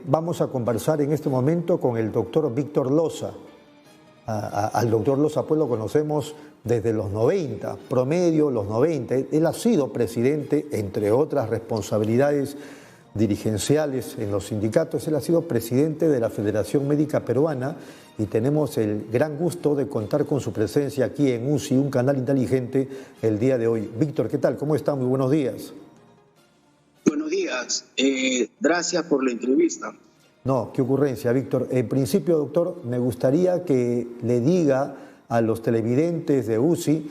Vamos a conversar en este momento con el doctor Víctor Loza. Al doctor Loza pues lo conocemos desde los 90, promedio los 90. Él ha sido presidente, entre otras responsabilidades dirigenciales en los sindicatos, él ha sido presidente de la Federación Médica Peruana y tenemos el gran gusto de contar con su presencia aquí en UCI, un canal inteligente, el día de hoy. Víctor, ¿qué tal? ¿Cómo está? Muy buenos días. Buenos días. Gracias por la entrevista. No, qué ocurrencia, Víctor. En principio, doctor, me gustaría que le diga a los televidentes de UCI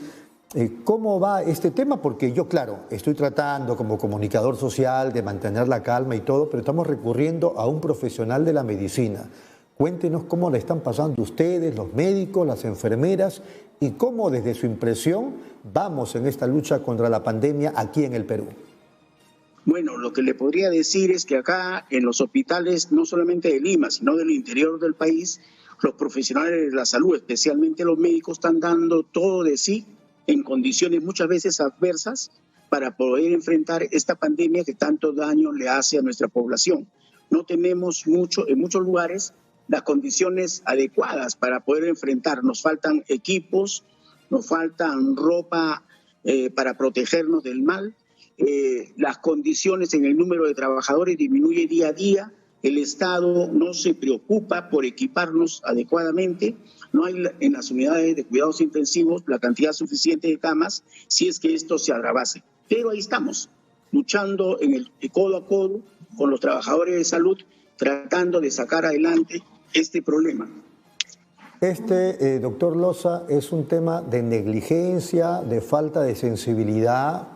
cómo va este tema, porque yo, claro, estoy tratando como comunicador social de mantener la calma y todo, pero estamos recurriendo a un profesional de la medicina. Cuéntenos cómo le están pasando ustedes, los médicos, las enfermeras, y cómo desde su impresión vamos en esta lucha contra la pandemia aquí en el Perú. Bueno, lo que le podría decir es que acá en los hospitales, no solamente de Lima, sino del interior del país, los profesionales de la salud, especialmente los médicos, están dando todo de sí en condiciones muchas veces adversas para poder enfrentar esta pandemia que tanto daño le hace a nuestra población. No tenemos en muchos lugares las condiciones adecuadas para poder enfrentar. Nos faltan equipos, nos faltan ropa para protegernos del mal. Las condiciones en el número de trabajadores disminuye día a día. El Estado no se preocupa por equiparnos adecuadamente. No hay en las unidades de cuidados intensivos la cantidad suficiente de camas si es que esto se agravase. Pero ahí estamos, luchando codo a codo con los trabajadores de salud, tratando de sacar adelante este problema. Doctor Loza, es un tema de negligencia, de falta de sensibilidad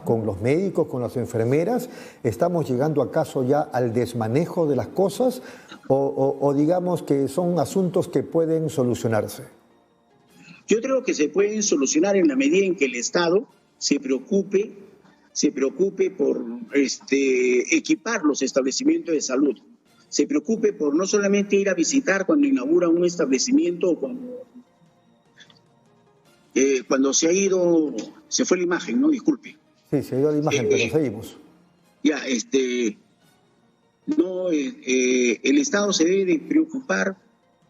con los médicos, con las enfermeras. ¿Estamos llegando acaso ya al desmanejo de las cosas o digamos que son asuntos que pueden solucionarse? Yo creo que se pueden solucionar en la medida en que el Estado se preocupe por equipar los establecimientos de salud. Se preocupe por no solamente ir a visitar cuando inaugura un establecimiento o cuando se fue la imagen, ¿no? Disculpe. Sí, se ha ido la imagen, pero seguimos. Ya, el Estado se debe de preocupar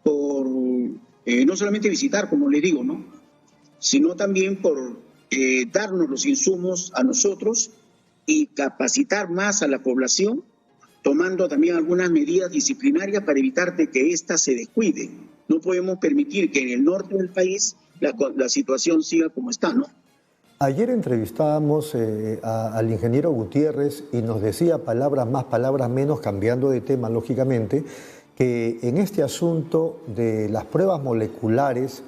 por no solamente visitar, como le digo, ¿no? Sino también por darnos los insumos a nosotros y capacitar más a la población, tomando también algunas medidas disciplinarias para evitar de que ésta se descuide. No podemos permitir que en el norte del país la situación siga como está, ¿no? Ayer entrevistábamos al ingeniero Gutiérrez y nos decía palabras más, palabras menos, cambiando de tema, lógicamente, que en este asunto de las pruebas moleculares,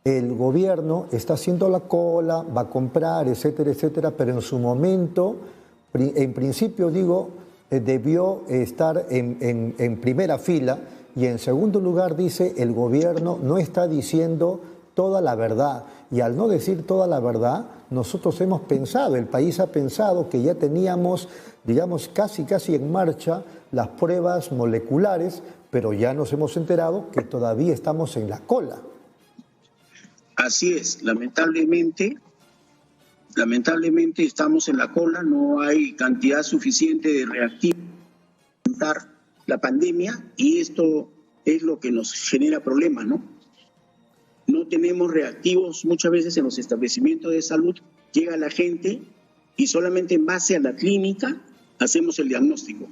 el gobierno está haciendo la cola, va a comprar, etcétera, etcétera, pero en su momento, en principio digo, debió estar en primera fila y en segundo lugar dice el gobierno no está diciendo toda la verdad y al no decir toda la verdad nosotros hemos pensado, el país ha pensado que ya teníamos digamos casi en marcha las pruebas moleculares, pero ya nos hemos enterado que todavía estamos en la cola. Así es, lamentablemente estamos en la cola, no hay cantidad suficiente de reactivos para enfrentar la pandemia y esto es lo que nos genera problemas, ¿no? No tenemos reactivos muchas veces en los establecimientos de salud, llega la gente y solamente en base a la clínica hacemos el diagnóstico.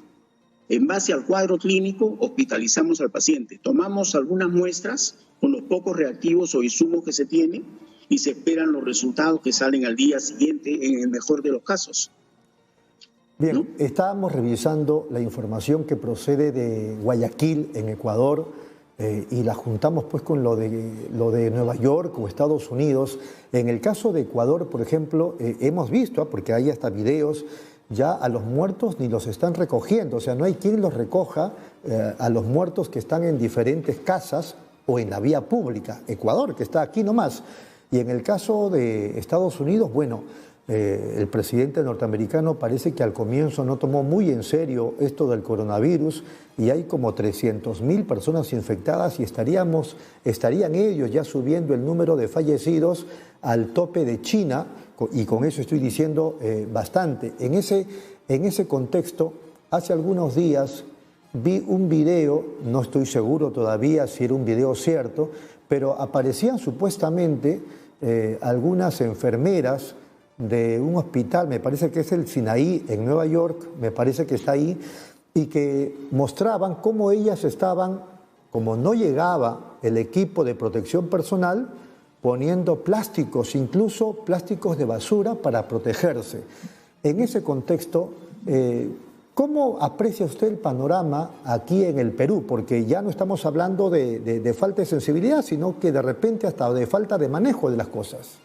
En base al cuadro clínico hospitalizamos al paciente, tomamos algunas muestras con los pocos reactivos o insumos que se tienen y se esperan los resultados que salen al día siguiente en el mejor de los casos. Bien, ¿no? Estábamos revisando la información que procede de Guayaquil, en Ecuador, y la juntamos pues con lo de Nueva York o Estados Unidos. En el caso de Ecuador, por ejemplo, hemos visto, porque hay hasta videos, ya a los muertos ni los están recogiendo, o sea, no hay quien los recoja a los muertos que están en diferentes casas o en la vía pública. Ecuador, que está aquí nomás. Y en el caso de Estados Unidos, bueno, el presidente norteamericano parece que al comienzo no tomó muy en serio esto del coronavirus y hay como 300.000 personas infectadas y estarían ellos ya subiendo el número de fallecidos al tope de China, y con eso estoy diciendo bastante. En ese contexto, hace algunos días vi un video, no estoy seguro todavía si era un video cierto, pero aparecían supuestamente algunas enfermeras de un hospital, me parece que es el Sinaí en Nueva York, me parece que está ahí, y que mostraban cómo ellas estaban, como no llegaba el equipo de protección personal, poniendo plásticos, incluso plásticos de basura para protegerse. En ese contexto, ¿cómo aprecia usted el panorama aquí en el Perú? Porque ya no estamos hablando de falta de sensibilidad, sino que de repente hasta de falta de manejo de las cosas.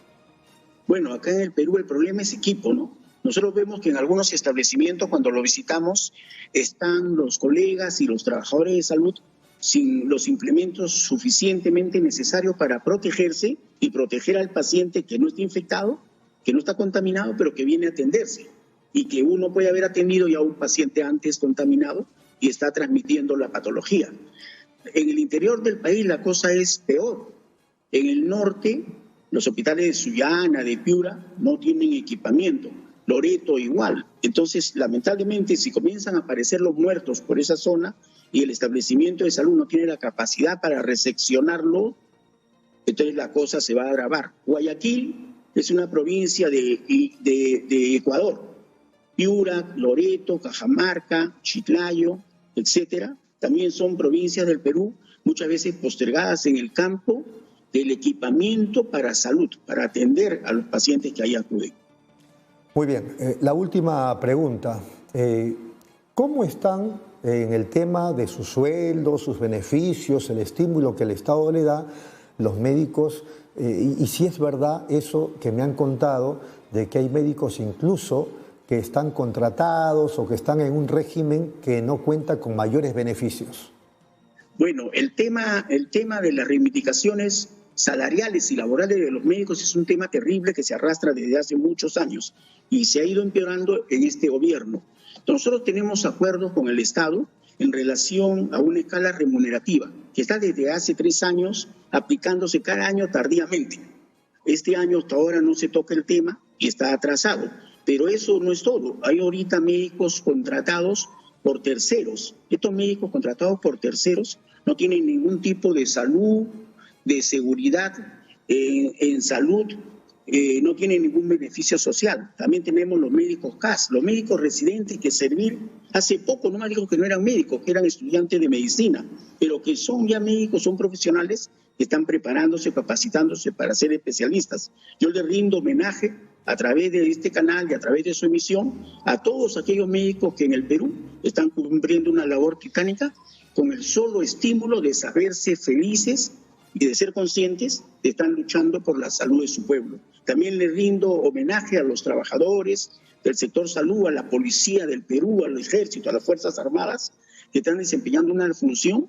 Bueno, acá en el Perú el problema es equipo, ¿no? Nosotros vemos que en algunos establecimientos, cuando lo visitamos, están los colegas y los trabajadores de salud sin los implementos suficientemente necesarios para protegerse y proteger al paciente que no está infectado, que no está contaminado, pero que viene a atenderse. Y que uno puede haber atendido ya a un paciente antes contaminado y está transmitiendo la patología. En el interior del país la cosa es peor. En el norte, los hospitales de Sullana, de Piura, no tienen equipamiento. Loreto igual. Entonces, lamentablemente, si comienzan a aparecer los muertos por esa zona y el establecimiento de salud no tiene la capacidad para reseccionarlo, entonces la cosa se va a agravar. Guayaquil es una provincia de Ecuador. Piura, Loreto, Cajamarca, Chiclayo, etcétera, también son provincias del Perú, muchas veces postergadas en el campo del equipamiento para salud, para atender a los pacientes que ahí acuden. Muy bien, la última pregunta. ¿Cómo están en el tema de sus sueldos, sus beneficios, el estímulo que el Estado le da los médicos? Y si es verdad eso que me han contado, de que hay médicos incluso que están contratados o que están en un régimen que no cuenta con mayores beneficios. Bueno, el tema de las reivindicaciones salariales y laborales de los médicos es un tema terrible que se arrastra desde hace muchos años y se ha ido empeorando en este gobierno. Nosotros tenemos acuerdos con el Estado en relación a una escala remunerativa que está desde hace 3 años aplicándose cada año tardíamente. Este año hasta ahora no se toca el tema y está atrasado, pero eso no es todo. Hay ahorita médicos contratados por terceros. Estos médicos contratados por terceros no tienen ningún tipo de salud, de seguridad en salud, no tienen ningún beneficio social. También tenemos los médicos CAS, los médicos residentes que servir hace poco, no me dijo que no eran médicos, que eran estudiantes de medicina, pero que son ya médicos, son profesionales que están preparándose, capacitándose para ser especialistas. Yo les rindo homenaje a través de este canal y a través de su emisión a todos aquellos médicos que en el Perú están cumpliendo una labor titánica con el solo estímulo de saberse felices y de ser conscientes de que están luchando por la salud de su pueblo. También le rindo homenaje a los trabajadores del sector salud, a la policía del Perú, al ejército, a las Fuerzas Armadas, que están desempeñando una función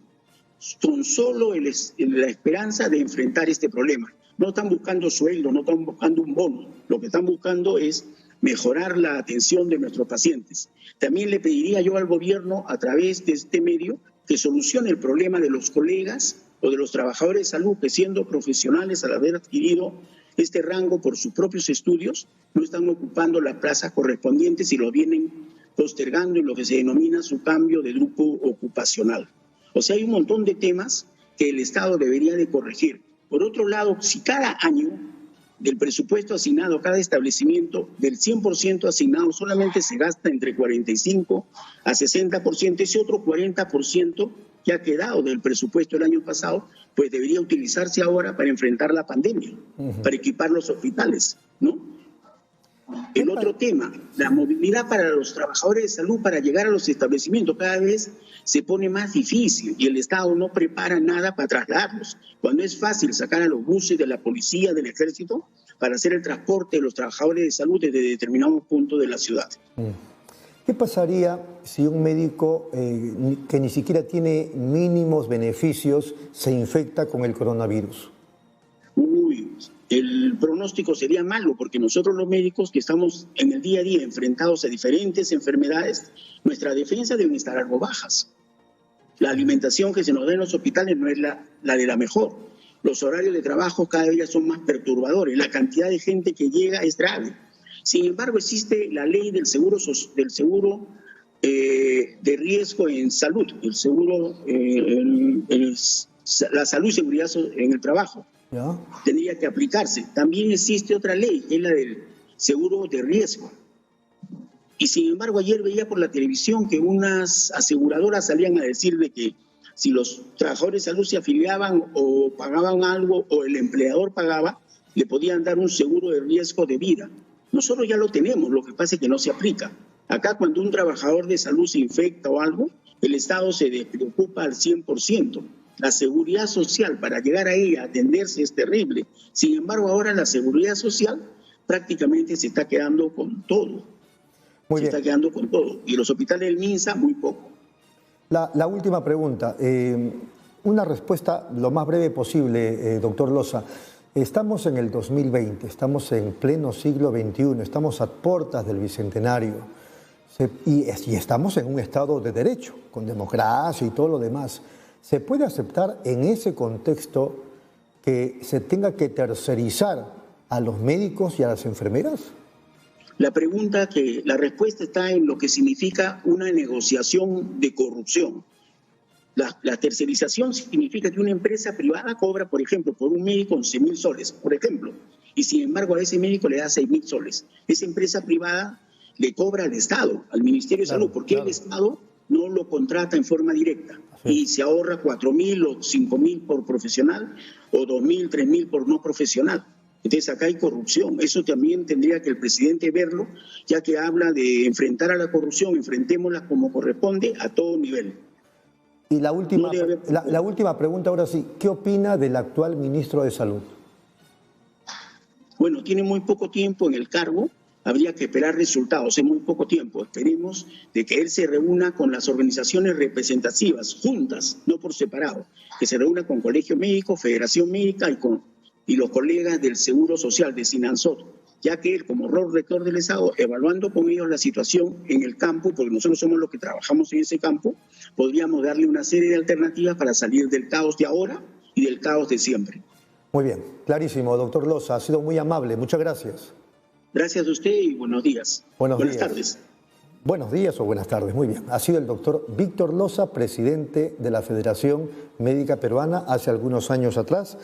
con solo la esperanza de enfrentar este problema. No están buscando sueldo, no están buscando un bono. Lo que están buscando es mejorar la atención de nuestros pacientes. También le pediría yo al gobierno, a través de este medio, que solucione el problema de los colegas o de los trabajadores de salud que, siendo profesionales al haber adquirido este rango por sus propios estudios, no están ocupando las plazas correspondientes y lo vienen postergando en lo que se denomina su cambio de grupo ocupacional. O sea, hay un montón de temas que el Estado debería de corregir. Por otro lado, si cada año del presupuesto asignado a cada establecimiento, del 100% asignado, solamente se gasta entre 45 a 60%, ese otro 40% que ha quedado del presupuesto del año pasado, pues debería utilizarse ahora para enfrentar la pandemia, para equipar los hospitales, ¿no? El otro tema, la movilidad para los trabajadores de salud para llegar a los establecimientos cada vez se pone más difícil y el Estado no prepara nada para trasladarlos. Cuando es fácil sacar a los buses de la policía, del ejército, para hacer el transporte de los trabajadores de salud desde determinados puntos de la ciudad. ¿Qué pasaría si un médico que ni siquiera tiene mínimos beneficios se infecta con el coronavirus? El pronóstico sería malo porque nosotros los médicos que estamos en el día a día enfrentados a diferentes enfermedades, nuestra defensa debe estar algo bajas. La alimentación que se nos da en los hospitales no es la de la mejor. Los horarios de trabajo cada día son más perturbadores. La cantidad de gente que llega es grave. Sin embargo, existe la ley del seguro de riesgo en salud, el seguro, la salud y seguridad en el trabajo. ¿Ya? Tendría que aplicarse. También existe otra ley, que es la del seguro de riesgo. Y sin embargo, ayer veía por la televisión que unas aseguradoras salían a decir de que si los trabajadores de salud se afiliaban o pagaban algo o el empleador pagaba, le podían dar un seguro de riesgo de vida. Nosotros ya lo tenemos, lo que pasa es que no se aplica. Acá cuando un trabajador de salud se infecta o algo, el Estado se despreocupa al 100%. La seguridad social para llegar a ella, atenderse, es terrible. Sin embargo, ahora la seguridad social prácticamente se está quedando con todo. Muy bien. Está quedando con todo. Y los hospitales del MINSA, muy poco. La última pregunta. Una respuesta lo más breve posible, doctor Loza. Estamos en el 2020, estamos en pleno siglo XXI, estamos a puertas del Bicentenario y estamos en un Estado de Derecho, con democracia y todo lo demás. ¿Se puede aceptar en ese contexto que se tenga que tercerizar a los médicos y a las enfermeras? La respuesta está en lo que significa una negociación de corrupción. La tercerización significa que una empresa privada cobra, por ejemplo, por un médico 11.000 soles, por ejemplo, y sin embargo a ese médico le da 6.000 soles. Esa empresa privada le cobra al Estado, al Ministerio de Salud, porque el Estado no lo contrata en forma directa y se ahorra 4.000 o 5.000 por profesional o 2.000, 3.000 por no profesional. Entonces acá hay corrupción. Eso también tendría que el presidente verlo, ya que habla de enfrentar a la corrupción, enfrentémosla como corresponde a todo nivel. Y la última pregunta ahora sí, ¿qué opina del actual ministro de Salud? Bueno, tiene muy poco tiempo en el cargo, habría que esperar resultados en muy poco tiempo. Esperemos de que él se reúna con las organizaciones representativas, juntas, no por separado, que se reúna con Colegio Médico, Federación Médica y los colegas del Seguro Social de Sinansot, ya que él, como rol rector del Estado, evaluando con ellos la situación en el campo, porque nosotros somos los que trabajamos en ese campo, podríamos darle una serie de alternativas para salir del caos de ahora y del caos de siempre. Muy bien, clarísimo, doctor Loza, ha sido muy amable, muchas gracias. Gracias a usted y buenos días. Buenas tardes. Buenos días o buenas tardes, muy bien. Ha sido el doctor Víctor Loza, presidente de la Federación Médica Peruana hace algunos años atrás.